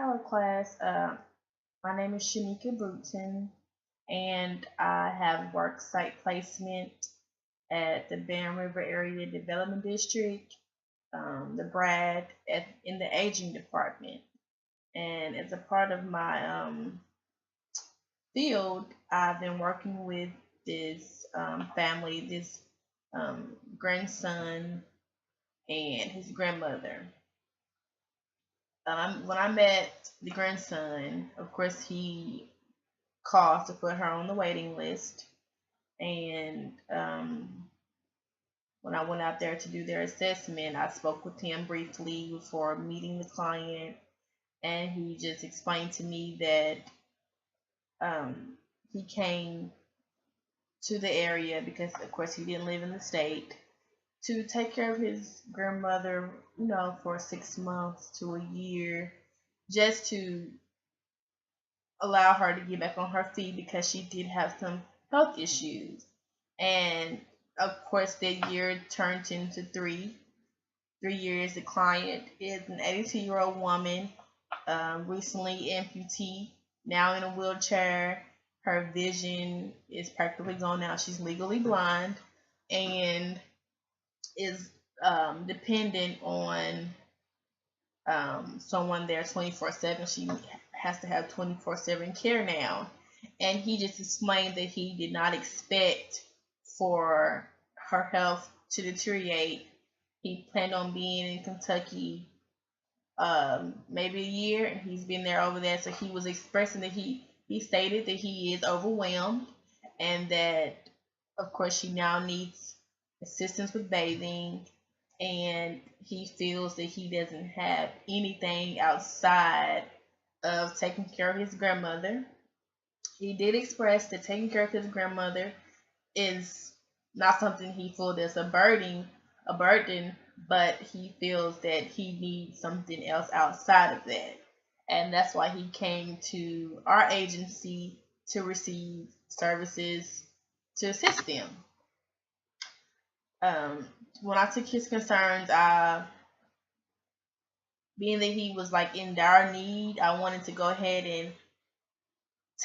Hello, class. My name is Shanika Bruton, and I have work site placement at the Bam River Area Development District, the BRAD, in the aging department. And as a part of my field, I've been working with this family, this grandson and his grandmother. When I met the grandson, of course, he called to put her on the waiting list. And when I went out there to do their assessment, I spoke with him briefly before meeting the client, and he just explained to me that he came to the area because, of course, he didn't live in the state to take care of his grandmother, for 6 months to a year, just to allow her to get back on her feet because she did have some health issues. And of course, that year turned into 3 years. The client is an 82-year-old woman, recently amputee, now in a wheelchair. Her vision is practically gone now. She's legally blind and is dependent on someone there 24/7. She has to have 24/7 care now. And he just explained that he did not expect for her health to deteriorate. He planned on being in Kentucky maybe a year, and he's been there over that. So he was expressing that he stated that he is overwhelmed, and that of course she now needs assistance with bathing, and he feels that he doesn't have anything outside of taking care of his grandmother. He did express that taking care of his grandmother is not something he feels as a burden, but he feels that he needs something else outside of that. And that's why he came to our agency to receive services to assist them. When I took his concerns, being that he was like in dire need, I wanted to go ahead and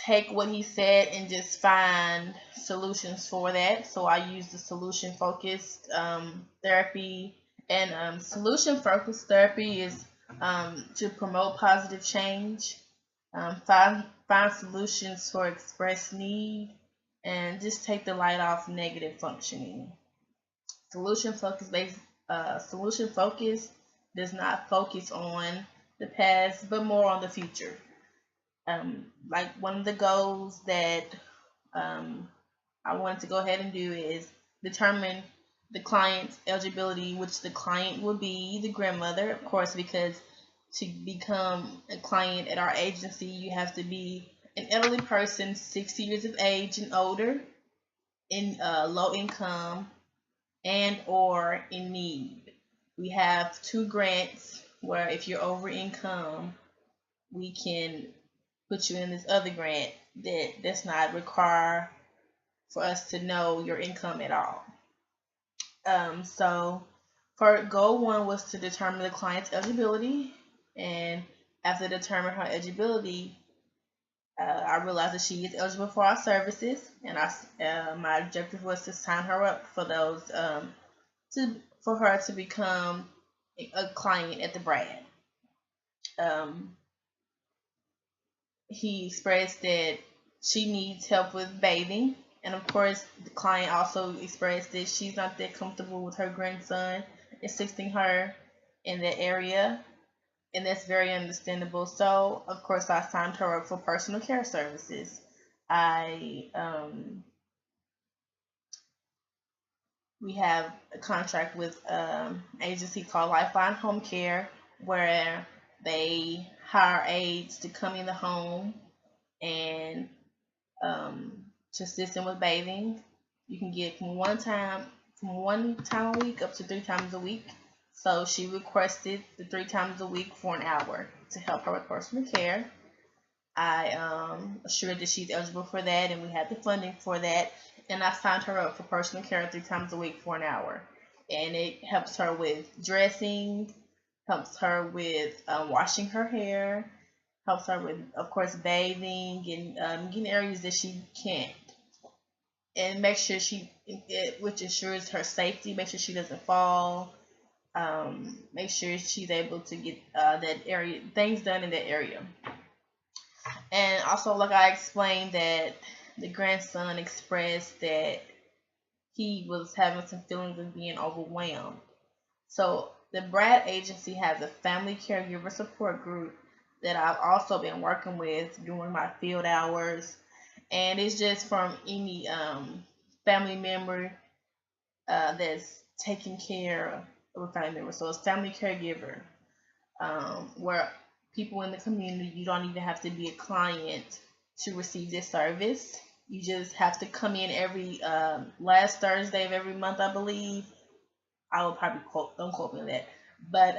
take what he said and just find solutions for that. So I used the solution focused therapy. And solution focused therapy is to promote positive change, find solutions for expressed need, and just take the light off negative functioning. Solution focus does not focus on the past, but more on the future. Like one of the goals that I wanted to go ahead and do is determine the client's eligibility, which the client will be the grandmother, of course, because to become a client at our agency, you have to be an elderly person, 60 years of age and older, in low income, and or in need. We have two grants where if you're over income, we can put you in this other grant that does not require for us to know your income at all. So for goal one was to determine the client's eligibility, and after determining her eligibility, I realized that she is eligible for our services, and my objective was to sign her up for those for her to become a client at the BRAD. He expressed that she needs help with bathing, and of course, the client also expressed that she's not that comfortable with her grandson assisting her in that area, and that's very understandable. So, of course, I signed her up for personal care services. I We have a contract with an agency called Lifeline Home Care, where they hire aides to come in the home and to assist them with bathing. You can get from one time a week up to 3 times a week. So she requested the 3 times a week for an hour to help her with personal care. I assured that she's eligible for that, and we had the funding for that. And I signed her up for personal care 3 times a week for an hour. And it helps her with dressing, helps her with washing her hair, helps her with, of course, bathing and getting areas that she can't, and make sure which ensures her safety. Make sure she doesn't fall. Make sure she's able to get that area things done in that area. And also, like I explained, that the grandson expressed that he was having some feelings of being overwhelmed. So the Brad Agency has a family caregiver support group that I've also been working with during my field hours, and it's just from any family member that's taking care of a family member. So it's family caregiver, where people in the community, you don't even have to be a client to receive this service. You just have to come in every last Thursday of every month, I believe. I will probably don't quote me on that, but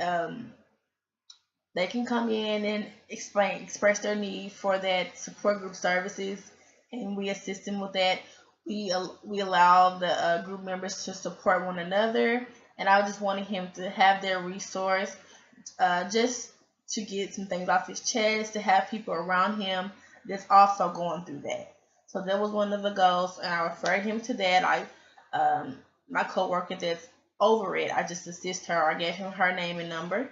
they can come in and express their need for that support group services, and we assist them with that. We allow the group members to support one another, and I just wanted him to have their resource, just to get some things off his chest, to have people around him that's also going through that. So that was one of the goals, and I referred him to that. My coworker that's over it, I just assist her. I gave him her name and number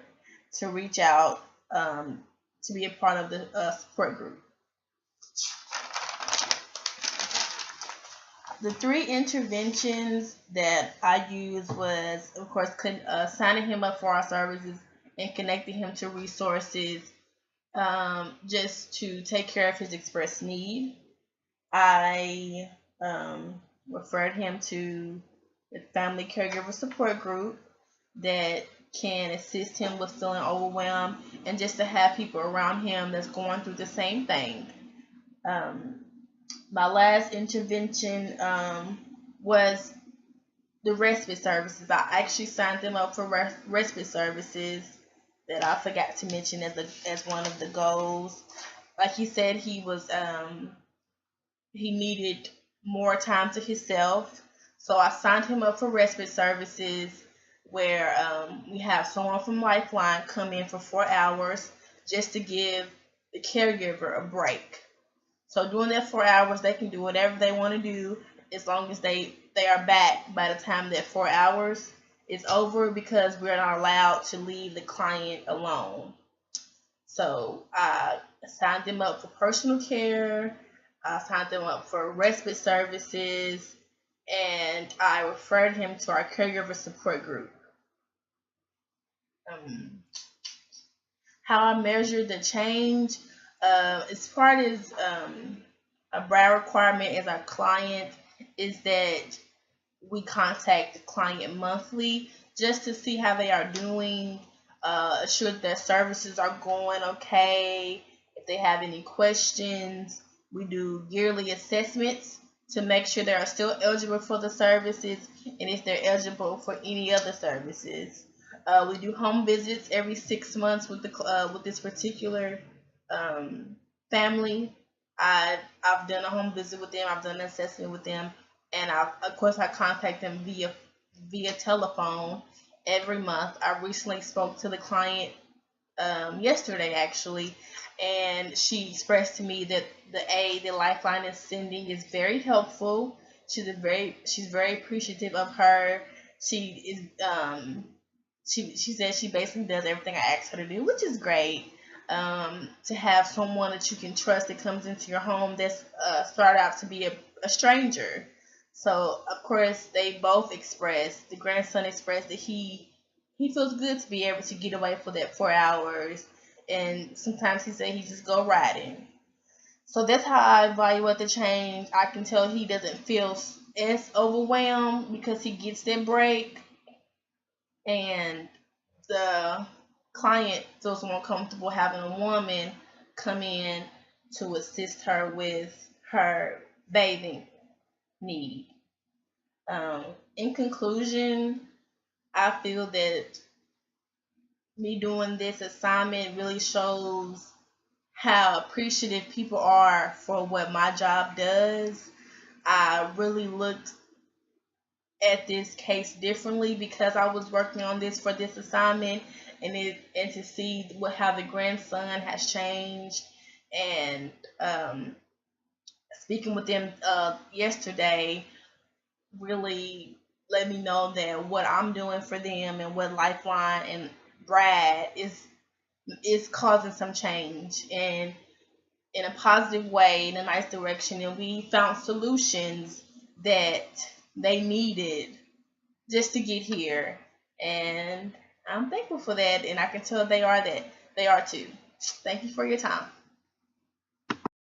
to reach out, to be a part of the support group. The 3 interventions that I used was, of course, signing him up for our services and connecting him to resources, just to take care of his expressed need. I referred him to the family caregiver support group that can assist him with feeling overwhelmed, and just to have people around him that's going through the same thing. My last intervention was the respite services. I actually signed them up for respite services that I forgot to mention as one of the goals. Like he said, he needed more time to himself, so I signed him up for respite services, where we have someone from Lifeline come in for 4 hours just to give the caregiver a break. So during that 4 hours, they can do whatever they want to do, as long as they are back by the time that 4 hours is over, because we're not allowed to leave the client alone. So I signed them up for personal care. I signed them up for respite services, and I referred him to our caregiver support group. How I measure the change, as part as a Brad requirement as our client, is that we contact the client monthly just to see how they are doing, assure that their services are going okay. If they have any questions, we do yearly assessments to make sure they are still eligible for the services, and if they're eligible for any other services. We do home visits every 6 months with this particular family. I've done a home visit with them. I've done an assessment with them, and of course I contact them via telephone every month. I recently spoke to the client yesterday, actually, and she expressed to me that the aid that Lifeline is sending is very helpful. She's very appreciative of her. She said she basically does everything I asked her to do, which is great. To have someone that you can trust that comes into your home that's started out to be a stranger. So of course they both expressed, the grandson expressed that he feels good to be able to get away for that 4 hours, and sometimes he said he just go riding. So that's how I evaluate the change. I can tell he doesn't feel as overwhelmed because he gets that break, and the client feels more comfortable having a woman come in to assist her with her bathing need. In conclusion, I feel that me doing this assignment really shows how appreciative people are for what my job does. I really looked at this case differently because I was working on this for this assignment, and to see how the grandson has changed. And speaking with them yesterday really let me know that what I'm doing for them and what Lifeline and Brad is causing some change, and in a positive way, in a nice direction, and we found solutions that they needed just to get here. And I'm thankful for that, and I can tell they are too. Thank you for your time.